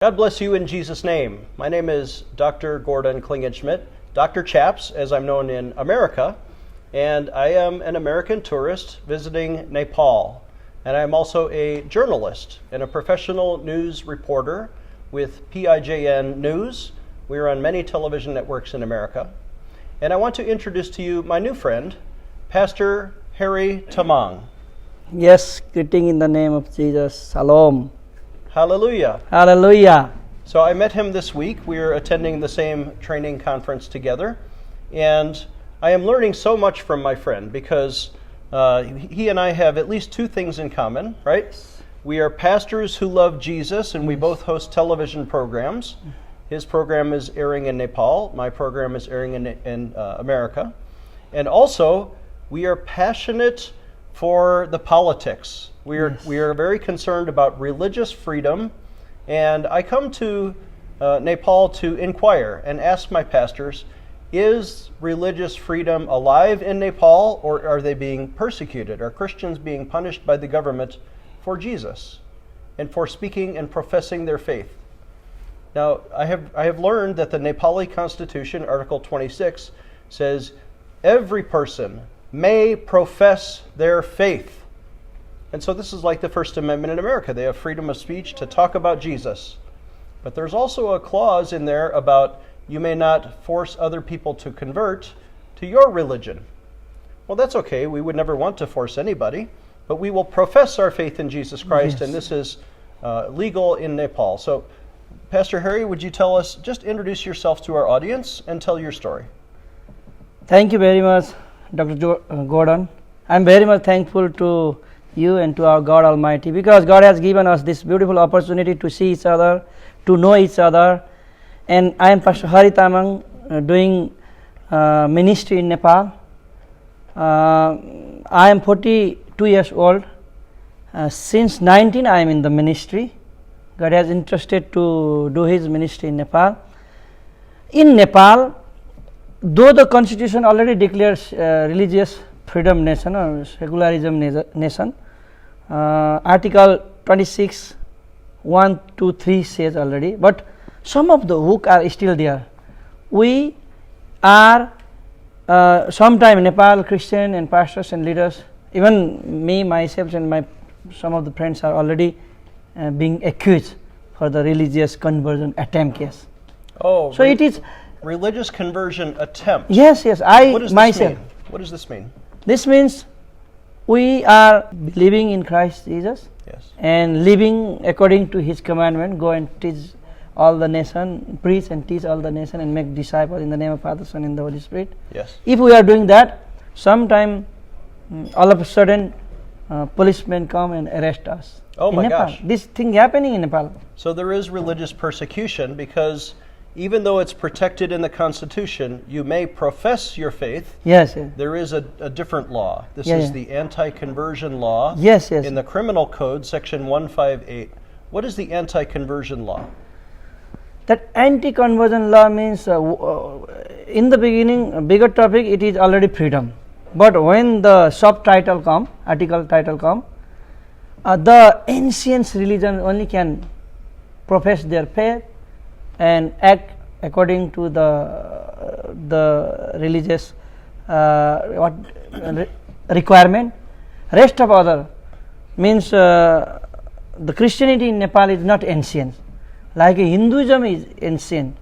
God bless you in Jesus' name. My name is Dr. Gordon Klingenschmidt, Dr. Chaps, as I'm known in America, and I am an American tourist visiting Nepal. And I'm also a journalist and a professional news reporter with PIJN News. We are on many television networks in America. And I want to introduce to you my new friend, Pastor Harry Tamang. Yes, greeting in the name of Jesus. Shalom. Hallelujah. Hallelujah. So I met him this week. We are attending the same training conference together. And I am learning so much from my friend because he and I have at least two things in common, right? We are pastors who love Jesus, and we both host television programs. His program is airing in Nepal. My program is airing in America. And also, we are passionate for the politics. We are very concerned about religious freedom, and I come to Nepal to inquire and ask my pastors, is religious freedom alive in Nepal, or are they being persecuted? Are Christians being punished by the government for Jesus and for speaking and professing their faith? Now, I have learned that the Nepali Constitution, Article 26, says every person may profess their faith. And so this is like the First Amendment in America. They have freedom of speech to talk about Jesus. But there's also a clause in there about you may not force other people to convert to your religion. Well, that's okay. We would never want to force anybody, but we will profess our faith in Jesus Christ, yes. And this is legal in Nepal. So, Pastor Harry, would you tell us, just introduce yourself to our audience and tell your story. Thank you very much, Dr. Gordon. I'm very much thankful to you and to our God Almighty, because God has given us this beautiful opportunity to see each other, to know each other. And I am Pastor Harry Tamang, doing ministry in Nepal. I am 42 years old. Since 19 I am in the ministry. God has entrusted to do His ministry in Nepal. In Nepal, though the constitution already declares religious freedom nation or secularism nation, Article 26, 1, 2, 3 says already, but some of the hook are still there. We are sometime Nepal Christian and pastors and leaders, even me, myself and some of the friends are already being accused for the religious conversion attempt case. Oh, so it is religious conversion attempt. Yes, I myself. What does this mean? This means we are believing in Christ Jesus, yes, and living according to His commandment. Go and teach all the nation, preach and teach all the nation, and make disciples in the name of Father, Son, and the Holy Spirit. Yes. If we are doing that, sometime all of a sudden policemen come and arrest us. Oh my Nepal. gosh! This thing happening in Nepal. So there is religious persecution because even though it's protected in the Constitution, you may profess your faith. Yes. There is a different law. This is is the anti-conversion law. Yes. In the Criminal Code, Section 158. What is the anti-conversion law? That anti-conversion law means, in the beginning, a bigger topic, it is already freedom. But when the subtitle come, article title come, the ancient religion only can profess their faith and act according to the religious requirement. Rest of other means the Christianity in Nepal is not ancient. Like Hinduism is ancient.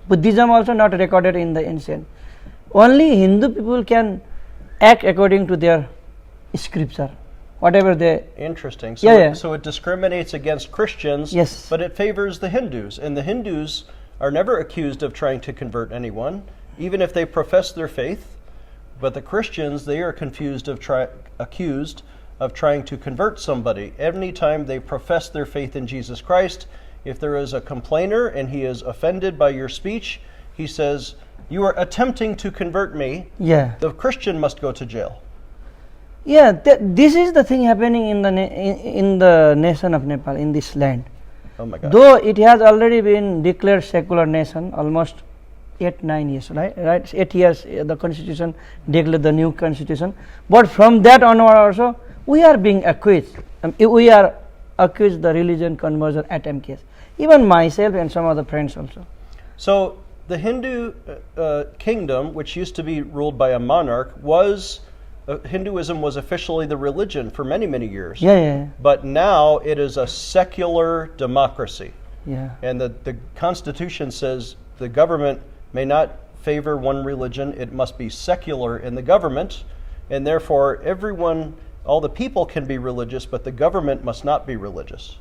Buddhism also not recorded in the ancient. Only Hindu people can act according to their scripture. Whatever they... Interesting. So, so it discriminates against Christians, yes, but it favors the Hindus. And the Hindus are never accused of trying to convert anyone, even if they profess their faith. But the Christians, they are accused of trying to convert somebody. Anytime they profess their faith in Jesus Christ, if there is a complainer and he is offended by your speech, he says, you are attempting to convert me. Yeah. The Christian must go to jail. Yeah, this is the thing happening in the nation of Nepal, in this land. Oh my God. Though it has already been declared secular nation, almost 8-9 years, right? 8 years the constitution declared the new constitution. But from that onward also, we are being accused. We are accused the religion conversion attempt case. even myself and some other friends also. So the Hindu kingdom, which used to be ruled by a monarch, Hinduism was officially the religion for many, many years. Yeah. But now it is a secular democracy. Yeah. And the Constitution says the government may not favor one religion. It must be secular in the government. And therefore, all the people can be religious, but the government must not be religious.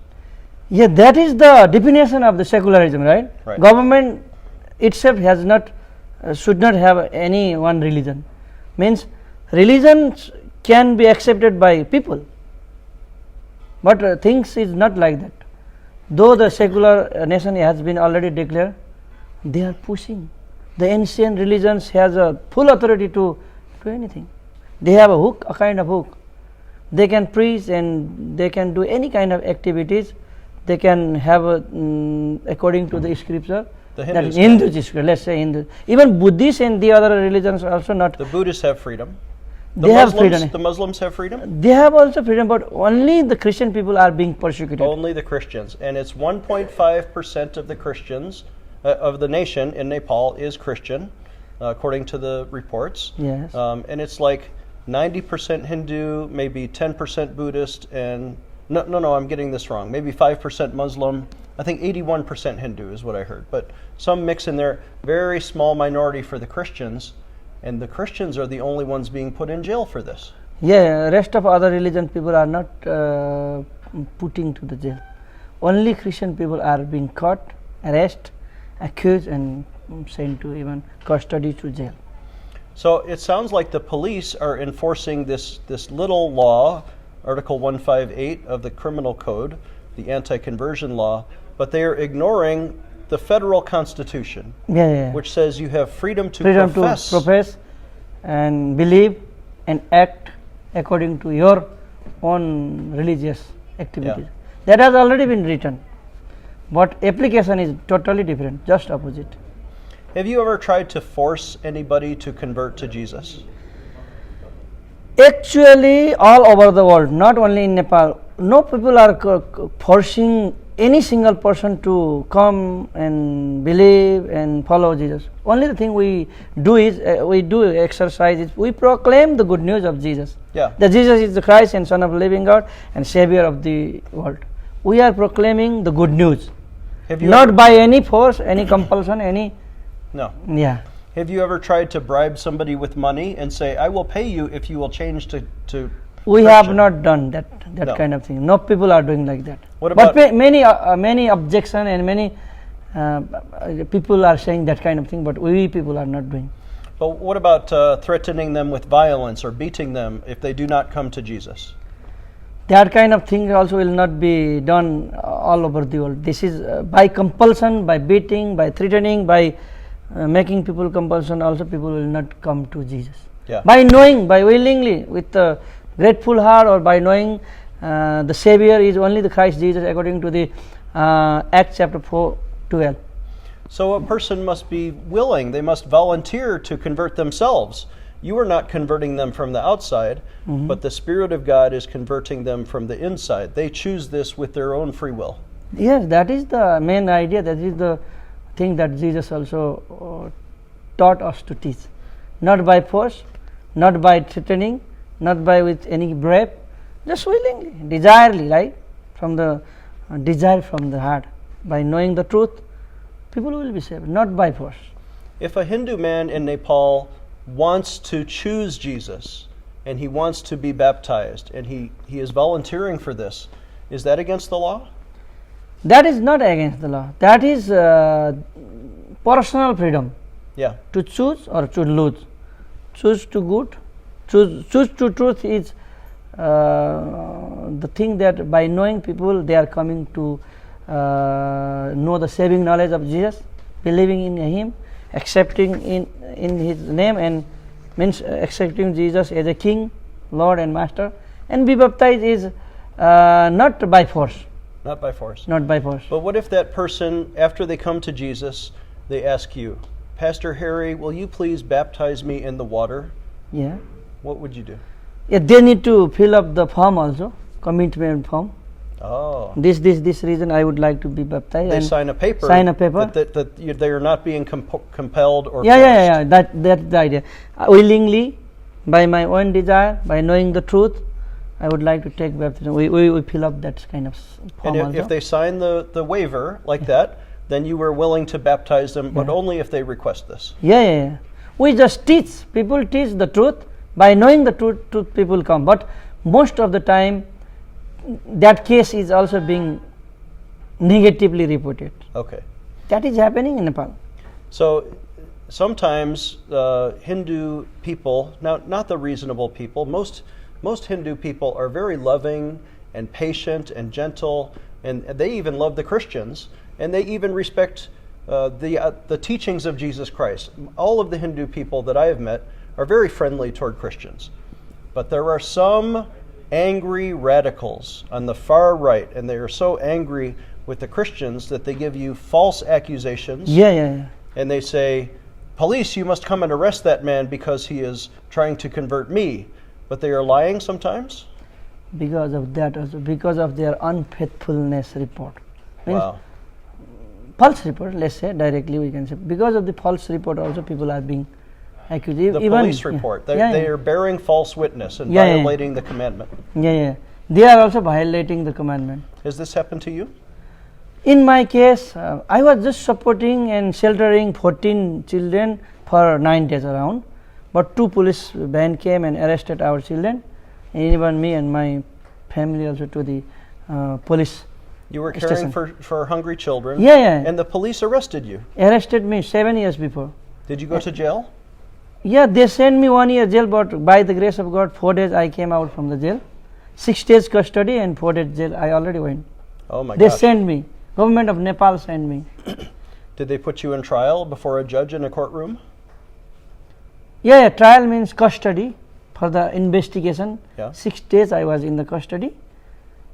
Yeah, that is the definition of the secularism, right? Right. Government itself should not have any one religion. Means religions can be accepted by people, but things is not like that. Though the secular nation has been already declared, they are pushing. The ancient religions has a full authority to do anything. They have a kind of hook. They can preach and they can do any kind of activities. They can have according to the scripture. The that Hindus, Hindu scripture, let's say Hindu. Even Buddhists and the other religions also not. The Buddhists have freedom. They have freedom. The Muslims have freedom? They have also freedom, but only the Christian people are being persecuted. Only the Christians. And it's 1.5% of the Christians, of the nation in Nepal is Christian, according to the reports. Yes. And it's like 90% Hindu, maybe 10% Buddhist, and no, I'm getting this wrong. Maybe 5% Muslim. I think 81% Hindu is what I heard. But some mix in there. Very small minority for the Christians. And the Christians are the only ones being put in jail for this. Yeah, rest of other religion people are not putting to the jail. Only Christian people are being caught, arrested, accused, and sent to even custody to jail. So it sounds like the police are enforcing this little law, Article 158 of the Criminal Code, the anti-conversion law, but they are ignoring the federal constitution, which says you have freedom to profess and believe and act according to your own religious activities. Yeah. That has already been written, but application is totally different, just opposite. Have you ever tried to force anybody to convert to Jesus? Actually, all over the world, not only in Nepal, no people are forcing any single person to come and believe and follow Jesus. Only the thing we do is we do exercise is we proclaim the good news of Jesus. Yeah. That Jesus is the Christ and Son of the living God and Savior of the world. We are proclaiming the good news. Not by any force, any compulsion, any. No. Yeah. Have you ever tried to bribe somebody with money and say, I will pay you if you will change to We Christian? have not done that No. kind of thing. No people are doing like that. What about but many objection and many people are saying that kind of thing, but we people are not doing. But what about threatening them with violence or beating them if they do not come to Jesus? That kind of thing also will not be done all over the world. This is by compulsion, by beating, by threatening, by making people compulsion. Also, people will not come to Jesus. Yeah. By knowing, by willingly, with a grateful heart, or by knowing the Savior is only the Christ Jesus, according to the Acts chapter 4:12. So a person must be willing. They must volunteer to convert themselves. You are not converting them from the outside, but the Spirit of God is converting them from the inside. They choose this with their own free will. Yes, that is the main idea. That is the thing that Jesus also taught us to teach. Not by force, not by threatening, not by with any bribe, just willingly, desirely, right? From the desire from the heart. By knowing the truth, people will be saved, not by force. If a Hindu man in Nepal wants to choose Jesus and he wants to be baptized and he is volunteering for this, is that against the law? That is not against the law. That is personal freedom. Yeah. To choose or to lose. Choose to good. Choose to truth is the thing that by knowing people, they are coming to know the saving knowledge of Jesus, believing in Him, accepting in His name, and means accepting Jesus as a King, Lord and Master. And be baptized is not by force. Not by force. Not by force. But what if that person, after they come to Jesus, they ask you, Pastor Harry, will you please baptize me in the water? Yeah. What would you do? Yeah, they need to fill up the form also, commitment form. Oh. This reason I would like to be baptized. They and sign a paper. Sign a paper. That they are not being compelled or Yeah. forced. That's the idea. Willingly, by my own desire, by knowing the truth, I would like to take baptism. We fill up that kind of form. And if they sign the waiver like that, then you were willing to baptize them, but only if they request this. Yeah. We just teach. People teach the truth. By knowing the truth, people come. But most of the time, that case is also being negatively reported. Okay. That is happening in Nepal. So sometimes Hindu people, now not the reasonable people, most Hindu people are very loving and patient and gentle, and they even love the Christians, and they even respect the teachings of Jesus Christ. All of the Hindu people that I have met are very friendly toward Christians. But there are some angry radicals on the far right, and they are so angry with the Christians that they give you false accusations. Yeah. And they say, police, you must come and arrest that man because he is trying to convert me. But they are lying sometimes? Because of that also, because of their unfaithfulness report. Wow. False report, let's say, directly we can say. Because of the false report also, people are being accused. The police report. They are bearing false witness and violating the commandment. Yeah. They are also violating the commandment. Has this happened to you? In my case, I was just supporting and sheltering 14 children for 9 days around. But 2 police van came and arrested our children, and even me and my family also to the police. You were caring for hungry children. Yeah. And the police arrested you. Arrested me 7 years before. Did you go to jail? Yeah, they sent me 1 year jail, but by the grace of God, 4 days I came out from the jail. 6 days custody and 4 days jail. I already went. Oh my They gosh. sent me. Government of Nepal sent me. Did they put you in trial before a judge in a courtroom? Yeah, trial means custody for the investigation. Yeah. 6 days I was in the custody.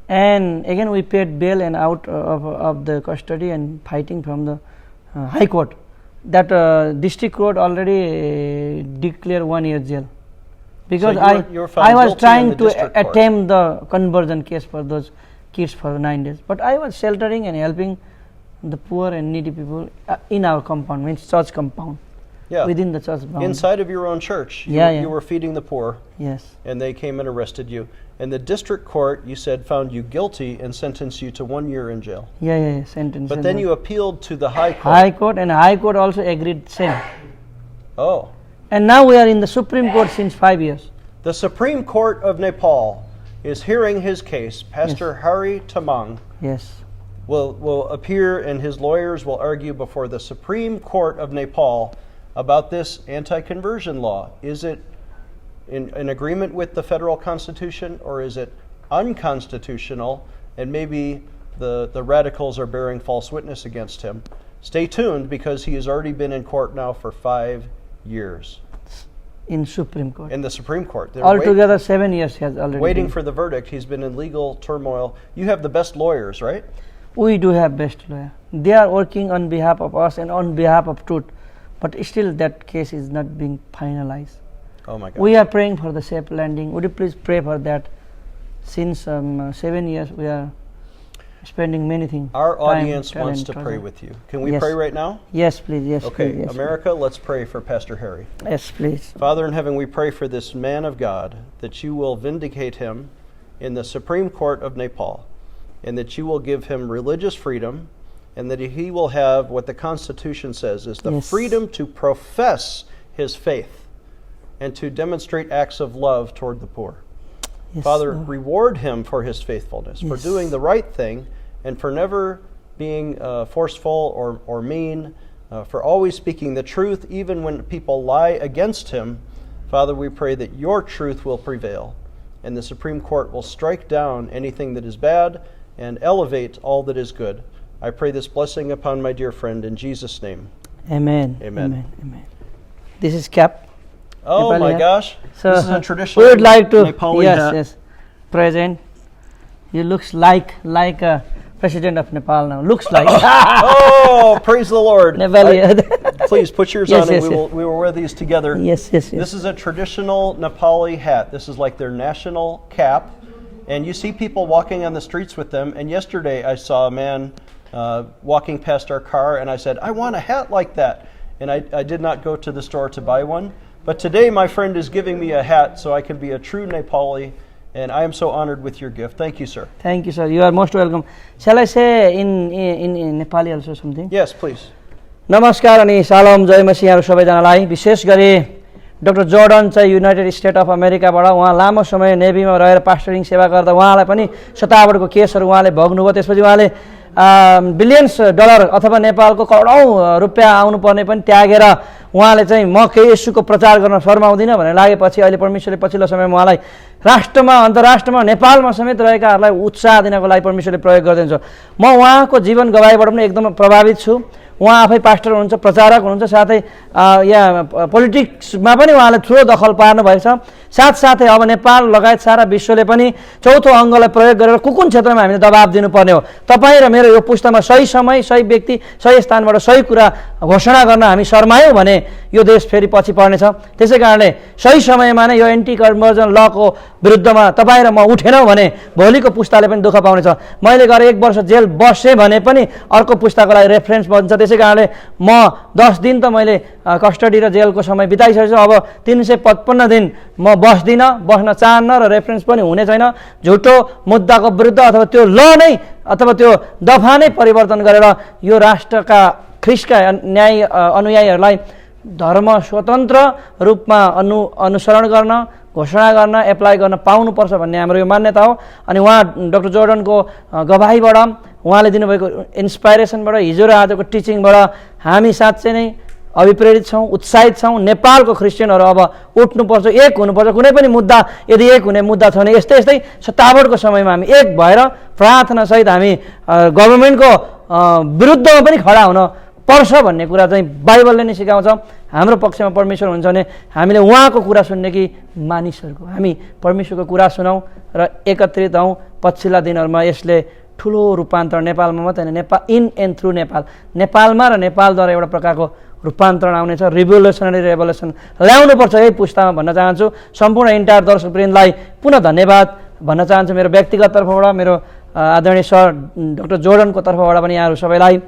And again we paid bail and out of the custody and fighting from the High Court. That district court already declared 1 year jail. Because So you were found I was guilty in trying the to district court. attempt the conversion case for those kids for 9 days. But I was sheltering and helping the poor and needy people in our compound, means church compound. Yeah. Within the church boundary. Inside of your own church, you were feeding the poor, Yes. and they came and arrested you. And the district court, you said, found you guilty and sentenced you to 1 year in jail. Yeah. Sentence. But then you appealed to the High Court. High Court, and High Court also agreed same. Oh. And now we are in the Supreme Court since 5 years. The Supreme Court of Nepal is hearing his case. Pastor Hari Tamang Yes. will appear, and his lawyers will argue before the Supreme Court of Nepal about this anti-conversion law. Is it in agreement with the federal constitution, or is it unconstitutional, and maybe the radicals are bearing false witness against him? Stay tuned, because he has already been in court now for 5 years. In Supreme Court. In the Supreme Court. They're Altogether 7 years has already waiting been. for the verdict. He's been in legal turmoil. You have the best lawyers, right? We do have best lawyer. They are working on behalf of us and on behalf of truth. But still that case is not being finalized. Oh my God. We are praying for the safe landing. Would you please pray for that? Since 7 years we are spending many things. Our time, audience talent, wants to treasure. pray with you. Can we Yes. pray right now? Yes, please. Yes, Okay, please. Yes, America, let's pray for Pastor Hari. please. Yes, please. Father in heaven, we pray for this man of God, that you will vindicate him in the Supreme Court of Nepal, and that you will give him religious freedom, and that he will have what the Constitution says is the Yes. freedom to profess his faith and to demonstrate acts of love toward the poor. Yes, Father, Lord. reward him for his faithfulness, for Yes. doing the right thing, and for never being forceful or mean, for always speaking the truth, even when people lie against him. Father, we pray that your truth will prevail, and the Supreme Court will strike down anything that is bad and elevate all that is good. I pray this blessing upon my dear friend in Jesus' name. Amen. Amen. Amen. This is cap. Oh Nepali my hat. gosh. So This is a traditional we would like to Nepali yes, hat. yes. Present. You looks like a president of Nepal now. Looks like. Oh, praise the Lord. Nepali. Please put yours Yes, on, and yes, we will wear these together. Yes. This is a traditional Nepali hat. This is like their national cap, and you see people walking on the streets with them. And yesterday I saw a man walking past our car, and I said, I want a hat like that. And I did not go to the store to buy one. But today my friend is giving me a hat so I can be a true Nepali, and I am so honored with your gift. Thank you, sir. Thank you, sir. You are most welcome. Shall I say in Nepali also something? Yes, please. नमस्कार अनि सालाम जय मसीहहरू सबैजनालाई विशेष गरी doctor Jordan चाहिँ United state of अमेरिकाबाट उहाँ लामो समय नेभीमा रहेर पास्टरिङ सेवा गर्दा उहाँलाई पनि सतावटको केसहरू उहाँले भोग्नुभयो त्यसपछि उहाँले बिलियन्स डलर अथवा नेपालको करोडौँ रुपियाँ आउनुपर्ने पनि त्यागेर उहाँले चाहिँ म केही येशूको प्रचार गर्न शर्माउँदिनँ भनेर लागेपछि अहिले परमेश्वरले पछिल्लो समयमा उहाँलाई राष्ट्रमा अन्तर्राष्ट्रमा नेपालमा समेत रहेकाहरूलाई उत्साह दिनको लागि परमेश्वरले प्रयोग गरिदिन्छ म उहाँको जीवन गवाईबाट पनि एकदम प्रभावित छु उहाँ आफै पास्टर हुनुहुन्छ प्रचारक हुनुहुन्छ साथै यहाँ पोलिटिक्समा पनि उहाँले ठुलो दखल पार्नुभएको छ साथसाथै अब नेपाल लगायत सारा विश्वले पनि चौथो अङ्गलाई प्रयोग गरेर कुन क्षेत्रमा हामीले दबाब दिनुपर्ने हो तपाईँ र मेरो यो पुस्तामा सही समय सही व्यक्ति सही स्थानबाट सही कुरा घोषणा गर्न हामी शर्मायौँ भने यो देश फेरि पछि पर्नेछ त्यसै कारणले सही समयमा नै यो एन्टी कन्भर्जन लको विरुद्धमा तपाईँ र म उठेनौँ भने भोलिको पुस्ताले पनि दुःख पाउनेछ मैले गएर 1 वर्ष जेल बसेँ भने पनि अर्को पुस्ताको लागि रेफरेन्स बन्छ त्यसै कारणले म 10 दिन त मैले कस्टडी र जेलको समय बिताइसकेको छु अब 355 दिन म बस्न चाहन्न र रेफरेन्स पनि हुने छैन झुटो मुद्दाको विरुद्ध अथवा त्यो ल नै अथवा त्यो दफा नै परिवर्तन गरेर यो राष्ट्रका ख्रिस्टका न्याय अनुयायीहरूलाई धर्म स्वतन्त्र रूपमा अनुसरण गर्न घोषणा गर्न एप्लाई गर्न पाउनुपर्छ भन्ने हाम्रो यो मान्यता हो अनि उहाँ डाक्टर जोर्डनको गवाहीबाट उहाँले दिनुभएको इन्स्पाइरेसनबाट हिजो र आजको टिचिङबाट हामी साँच्चै नै अभिप्रेरित छौँ उत्साहित छौँ नेपालको क्रिस्चियनहरू अब उठ्नुपर्छ एक हुनुपर्छ कुनै पनि मुद्दा यदि एक हुने मुद्दा छ भने यस्तै यस्तै सतावटको समयमा हामी एक भएर प्रार्थनासहित हामी गभर्मेन्टको विरुद्धमा पनि खडा हुन पर्छ भन्ने कुरा चाहिँ बाइबलले नै सिकाउँछ हाम्रो पक्षमा परमेश्वर हुन्छ भने हामीले उहाँको कुरा सुन्ने कि मानिसहरूको हामी परमेश्वरको कुरा सुनौँ र एकत्रित हौँ पछिल्ला दिनहरूमा यसले ठुलो रूपान्तरण नेपालमा मात्रै होइन इन एन्ड थ्रु नेपालमा र नेपालद्वारा एउटा प्रकारको रूपान्तरण आउनेछ रिभोल्युसनरी रेभोल्युसन ल्याउनुपर्छ यही पुस्तामा भन्न चाहन्छु सम्पूर्ण इन्टायर दर्शकवृन्दलाई पुनः धन्यवाद भन्न चाहन्छु मेरो व्यक्तिगत तर्फबाट मेरो आदरणीय सर डाक्टर जोर्डनको तर्फबाट पनि यहाँहरू सबैलाई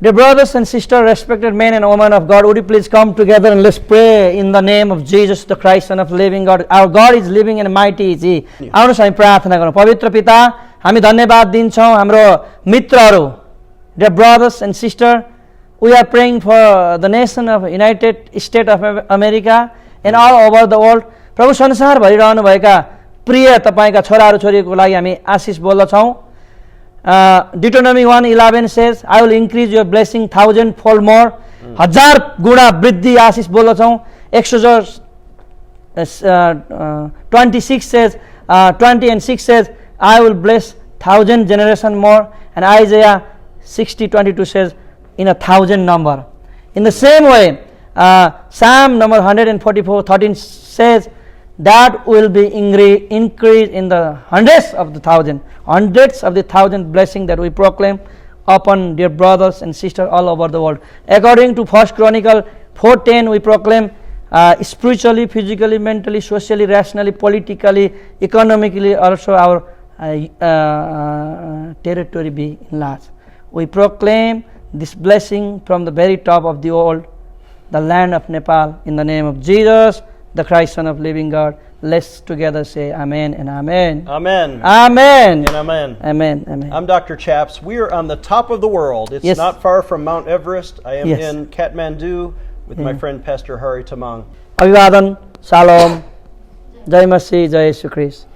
Dear brothers and sisters, respected men and women of God, would you please come together and let's pray in the name of Jesus the Christ, Son of the living God. Our God is living and mighty is He. आउनुहोस् हामी प्रार्थना गरौँ पवित्र पिता हामी धन्यवाद दिन्छौँ हाम्रो मित्रहरू Dear brothers and sisters, we are praying for the nation of United States of America and all over the world. प्रभु संसारभरि रहनुभएका प्रिय तपाईँका छोराहरू छोरीको लागि हामी Ashish बोल्दछौँ Deuteronomy 1:11 says, I will increase your blessing 1,000-fold more. 1000 गुणा वृद्धि Ashish बोल्दछौँ Exodus 26 says, 20 and 6 says, I will bless 1,000 generation more. And Isaiah 60:22 says, in 1,000 number. In the same way, Psalm number 144:13 says, that will be increased in the hundreds of the thousand blessing that we proclaim upon dear brothers and sisters all over the world. According to 1 Chronicle 4:10, we proclaim spiritually, physically, mentally, socially, rationally, politically, economically, also our territory be enlarged. We proclaim this blessing from the very top of the world, the land of Nepal, in the name of Jesus, the Christ, Son of living God. Let's together say Amen and Amen. Amen. Amen. And Amen. Amen. Amen. I'm Dr. Chaps. We are on the top of the world. It's not far from Mount Everest. I am in Kathmandu with my friend Pastor Hari Tamang. अभिवादन, सालोम, जय मसीह, जय यीशु ख्रीष्ट.